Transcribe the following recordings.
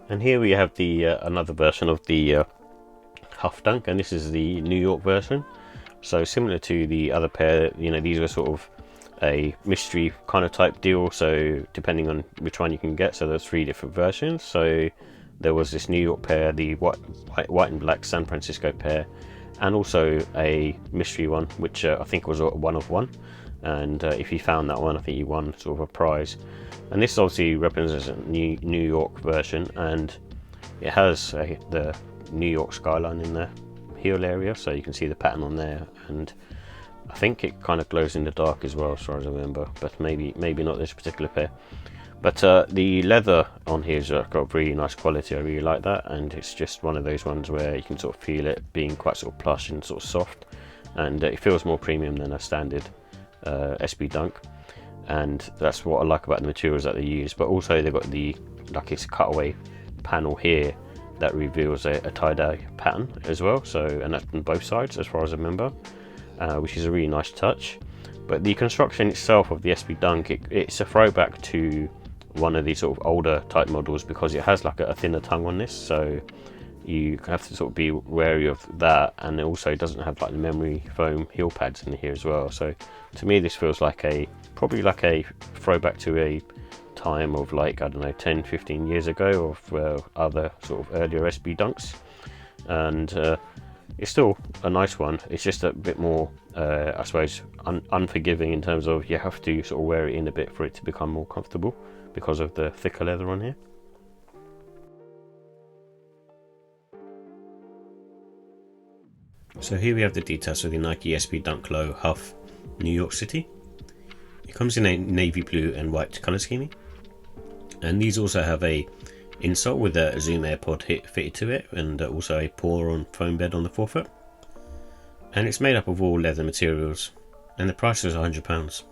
And here we have the another version of the Huff Dunk, and this is the New York version. So similar to the other pair, these were sort of a mystery kind of type deal, so depending on which one you can get. So there's 3 different versions. So there was this New York pair, the white and black San Francisco pair, and also a mystery one, which I think was a 1 of 1. And if you found that one, I think you won sort of a prize. And this obviously represents a New York version, and it has the New York skyline in the heel area, so you can see the pattern on there, and I think it kind of glows in the dark as well, as far as I remember, but maybe not this particular pair. But the leather on here has got really nice quality. I really like that, and it's just one of those ones where you can sort of feel it being quite sort of plush and sort of soft, and it feels more premium than a standard SB Dunk, and that's what I like about the materials that they use. But also they've got it's a cutaway panel here that reveals a tie-dye pattern as well, so, and that's on both sides as far as I remember, which is a really nice touch. But the construction itself of the SB Dunk, it's a throwback to one of these sort of older type models, because it has like a thinner tongue on this, so you have to sort of be wary of that, and it also doesn't have like the memory foam heel pads in here as well. So to me this feels like probably like a throwback to a time of, like, I don't know, 10-15 years ago of other sort of earlier SB Dunks, and it's still a nice one. It's just a bit more I suppose unforgiving in terms of you have to sort of wear it in a bit for it to become more comfortable because of the thicker leather on here. So here we have the details for the Nike SB Dunk Low Huff New York City. It comes in a navy blue and white colour scheme, and these also have a insole with a Zoom AirPod fitted to it, and also a pour-on foam bed on the forefoot. And it's made up of all leather materials, and the price is £100.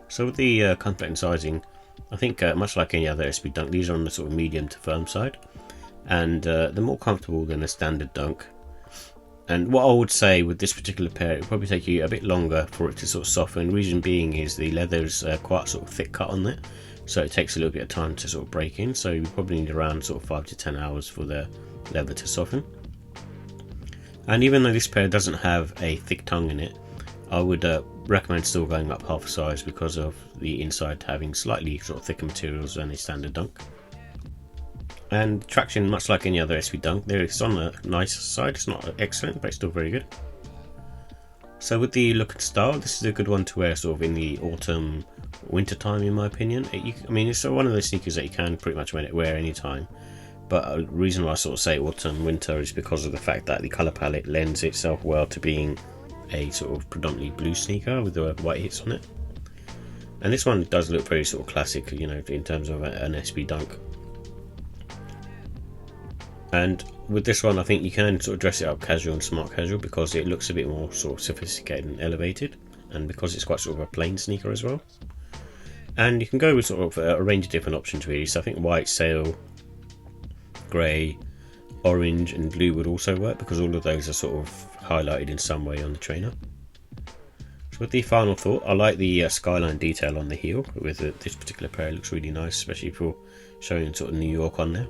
So with the comfort and sizing, I think much like any other SB Dunk, these are on the sort of medium to firm side, and they're more comfortable than a standard Dunk. And what I would say with this particular pair, it would probably take you a bit longer for it to sort of soften. Reason being is the leather is quite sort of thick cut on it, so it takes a little bit of time to sort of break in. So you probably need around sort of 5 to 10 hours for the leather to soften. And even though this pair doesn't have a thick tongue in it, I would recommend still going up half a size because of the inside having slightly sort of thicker materials than a standard Dunk. And traction, much like any other SB Dunk, there is on the nice side. It's not excellent, but it's still very good. So with the look and style, this is a good one to wear sort of in the autumn, winter time, in my opinion. I mean, it's one of those sneakers that you can pretty much wear any time. But the reason why I sort of say autumn, winter is because of the fact that the colour palette lends itself well to being a sort of predominantly blue sneaker with the white hits on it. And this one does look very sort of classic, in terms of an SB Dunk. And with this one, I think you can sort of dress it up casual and smart casual because it looks a bit more sort of sophisticated and elevated, and because it's quite sort of a plain sneaker as well. And you can go with sort of a range of different options really. So I think white, sail, grey, orange and blue would also work because all of those are sort of highlighted in some way on the trainer. So with the final thought, I like the skyline detail on the heel with this particular pair. It looks really nice, especially for showing sort of New York on there.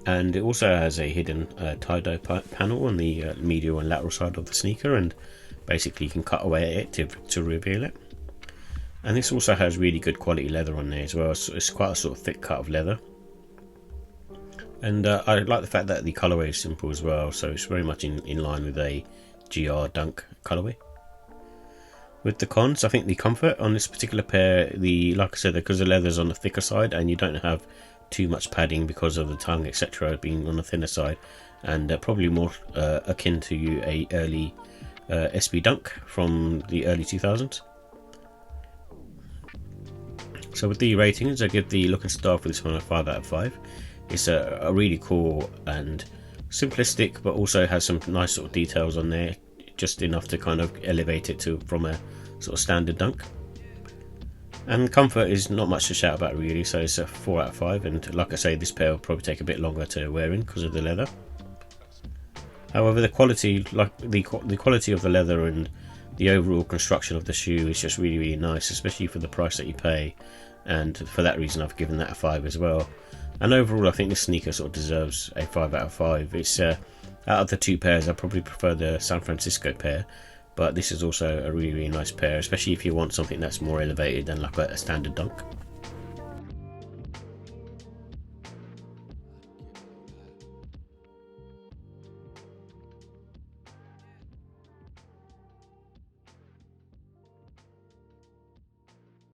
And it also has a hidden tie-dye panel on the medial and lateral side of the sneaker, and basically you can cut away at it to reveal it. And this also has really good quality leather on there as well. So it's quite a sort of thick cut of leather. And I like the fact that the colourway is simple as well, so it's very much in line with a GR Dunk colourway. With the cons, I think the comfort on this particular pair, like I said, because the leather's on the thicker side and you don't have too much padding because of the tongue etc being on the thinner side, and probably more akin to a early SB Dunk from the early 2000s. So with the ratings, I give the look and style for this one a 5 out of 5. It's a really cool and simplistic, but also has some nice sort of details on there, just enough to kind of elevate it from a sort of standard Dunk. And comfort is not much to shout about really, so it's a 4 out of 5, and like I say, this pair will probably take a bit longer to wear in because of the leather. However, the quality, the quality of the leather and the overall construction of the shoe is just really nice, especially for the price that you pay, and for that reason I've given that a 5 as well. And overall, I think this sneaker sort of deserves a 5 out of 5. It's out of the two pairs, I probably prefer the San Francisco pair, but this is also a really, really nice pair, especially if you want something that's more elevated than like a standard Dunk.